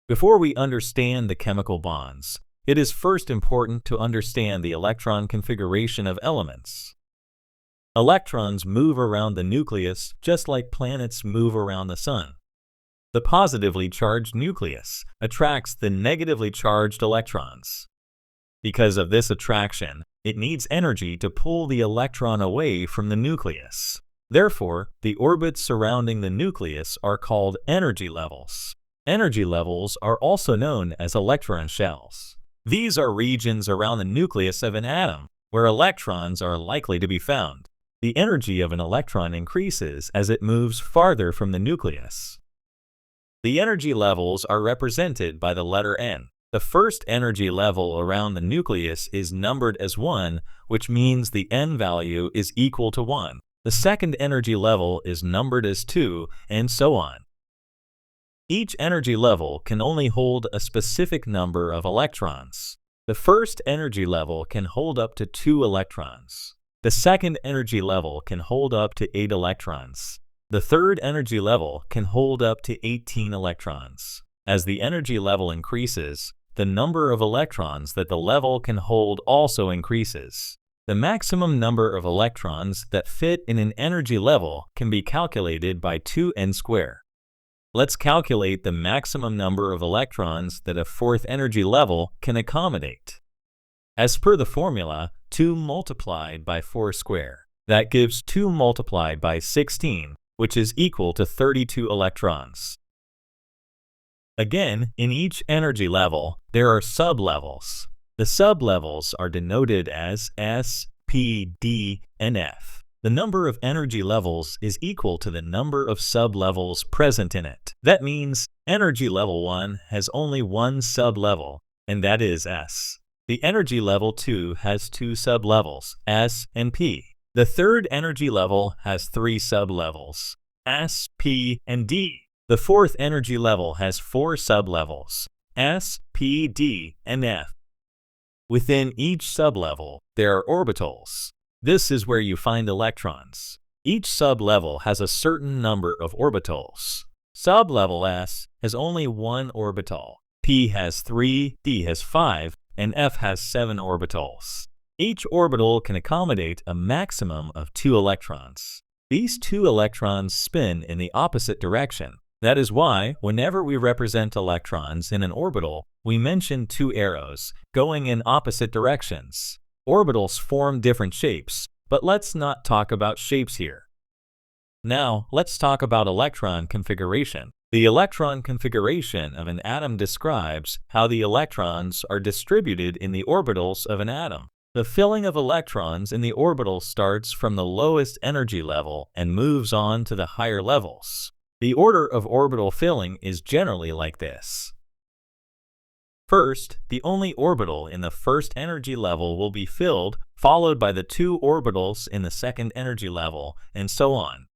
Before we understand the chemical bonds, it is first important to understand the electron configuration of elements. Electrons move around the nucleus just like planets move around the sun. The positively charged nucleus attracts the negatively charged electrons. Because of this attraction, it needs energy to pull the electron away from the nucleus. Therefore, the orbits surrounding the nucleus are called energy levels. Energy levels are also known as electron shells. These are regions around the nucleus of an atom where electrons are likely to be found. The energy of an electron increases as it moves farther from the nucleus. The energy levels are represented by the letter N. The first energy level around the nucleus is numbered as 1, which means the N value is equal to 1. The second energy level is numbered as 2, and so on. Each energy level can only hold a specific number of electrons. The first energy level can hold up to 2 electrons. The second energy level can hold up to 8 electrons. The third energy level can hold up to 18 electrons. As the energy level increases, the number of electrons that the level can hold also increases. The maximum number of electrons that fit in an energy level can be calculated by 2n squared. Let's calculate the maximum number of electrons that a fourth energy level can accommodate. As per the formula, 2 multiplied by 4 squared. That gives 2 multiplied by 16, which is equal to 32 electrons. Again, in each energy level, there are sublevels. The sublevels are denoted as S, P, D, and F. The number of energy levels is equal to the number of sublevels present in it. That means energy level 1 has only one sublevel, and that is S. The energy level 2 has 2 sublevels, S and P. The third energy level has 3 sublevels, S, P, and D. The fourth energy level has 4 sublevels, S, P, D, and F. Within each sublevel, there are orbitals. This is where you find electrons. Each sublevel has a certain number of orbitals. Sublevel S has only 1 orbital, P has 3, D has 5, and F has 7 orbitals. Each orbital can accommodate a maximum of 2 electrons. These 2 electrons spin in the opposite direction. That is why, whenever we represent electrons in an orbital, we mention 2 arrows going in opposite directions. Orbitals form different shapes, but let's not talk about shapes here. Now, let's talk about electron configuration. The electron configuration of an atom describes how the electrons are distributed in the orbitals of an atom. The filling of electrons in the orbital starts from the lowest energy level and moves on to the higher levels. The order of orbital filling is generally like this. First, the only orbital in the first energy level will be filled, followed by the 2 orbitals in the second energy level, and so on.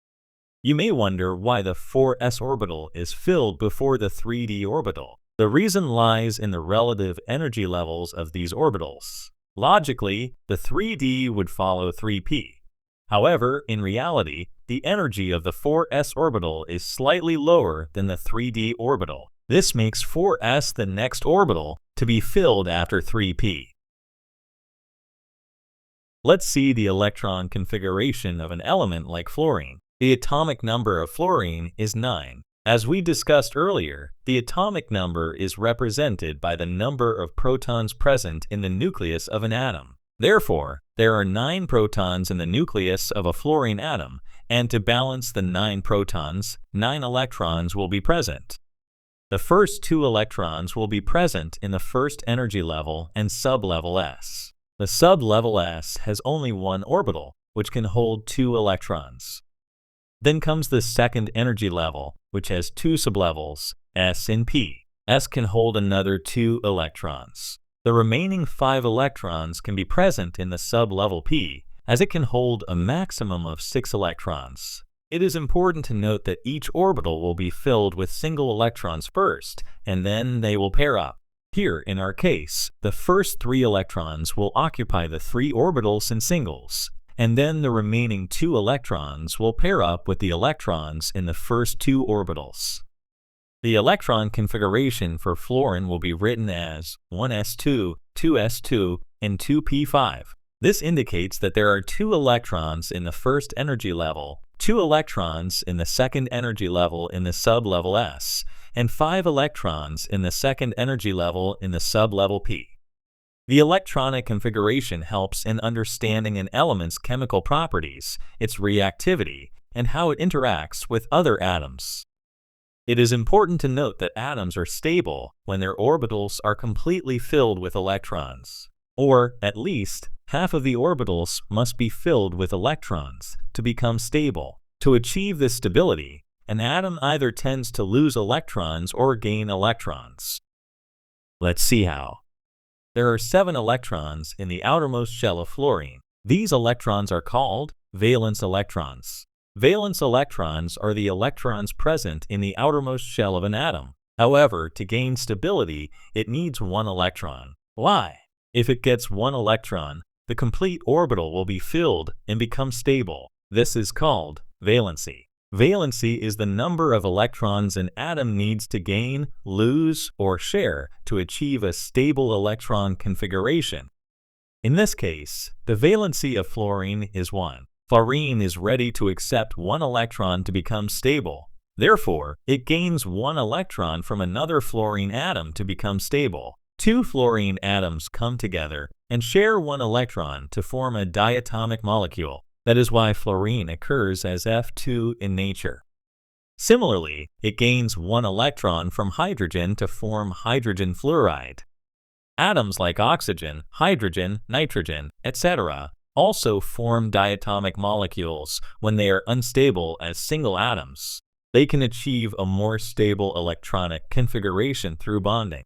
You may wonder why the 4s orbital is filled before the 3d orbital. The reason lies in the relative energy levels of these orbitals. Logically, the 3d would follow 3p. However, in reality, the energy of the 4s orbital is slightly lower than the 3d orbital. This makes 4s the next orbital to be filled after 3p. Let's see the electron configuration of an element like fluorine. The atomic number of fluorine is 9. As we discussed earlier, the atomic number is represented by the number of protons present in the nucleus of an atom. Therefore, there are 9 protons in the nucleus of a fluorine atom, and to balance the 9 protons, 9 electrons will be present. The first 2 electrons will be present in the first energy level and sublevel S. The sublevel S has only 1 orbital, which can hold 2 electrons. Then comes the second energy level, which has 2 sublevels, S and P. S can hold another 2 electrons. The remaining 5 electrons can be present in the sublevel P, as it can hold a maximum of 6 electrons. It is important to note that each orbital will be filled with single electrons first, and then they will pair up. Here, in our case, the first 3 electrons will occupy the 3 orbitals in singles, and then the remaining 2 electrons will pair up with the electrons in the first 2 orbitals. The electron configuration for fluorine will be written as 1s2, 2s2, and 2p5. This indicates that there are 2 electrons in the first energy level, 2 electrons in the second energy level in the sublevel S, and 5 electrons in the second energy level in the sublevel P. The electronic configuration helps in understanding an element's chemical properties, its reactivity, and how it interacts with other atoms. It is important to note that atoms are stable when their orbitals are completely filled with electrons, or at least half of the orbitals must be filled with electrons to become stable. To achieve this stability, an atom either tends to lose electrons or gain electrons. Let's see how. There are 7 electrons in the outermost shell of fluorine. These electrons are called valence electrons. Valence electrons are the electrons present in the outermost shell of an atom. However, to gain stability, it needs 1 electron. Why? If it gets 1 electron, the complete orbital will be filled and become stable. This is called valency. Valency is the number of electrons an atom needs to gain, lose, or share to achieve a stable electron configuration. In this case, the valency of fluorine is 1. Fluorine is ready to accept 1 electron to become stable. Therefore, it gains 1 electron from another fluorine atom to become stable. 2 fluorine atoms come together and share 1 electron to form a diatomic molecule. That is why fluorine occurs as F2 in nature. Similarly, it gains 1 electron from hydrogen to form hydrogen fluoride. Atoms like oxygen, hydrogen, nitrogen, etc. also form diatomic molecules when they are unstable as single atoms. They can achieve a more stable electronic configuration through bonding.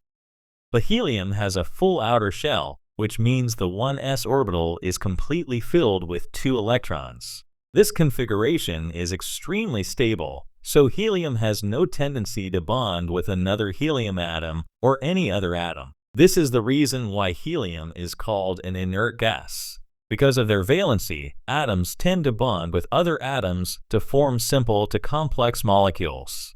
But helium has a full outer shell, which means the 1s orbital is completely filled with 2 electrons. This configuration is extremely stable, so helium has no tendency to bond with another helium atom or any other atom. This is the reason why helium is called an inert gas. Because of their valency, atoms tend to bond with other atoms to form simple to complex molecules.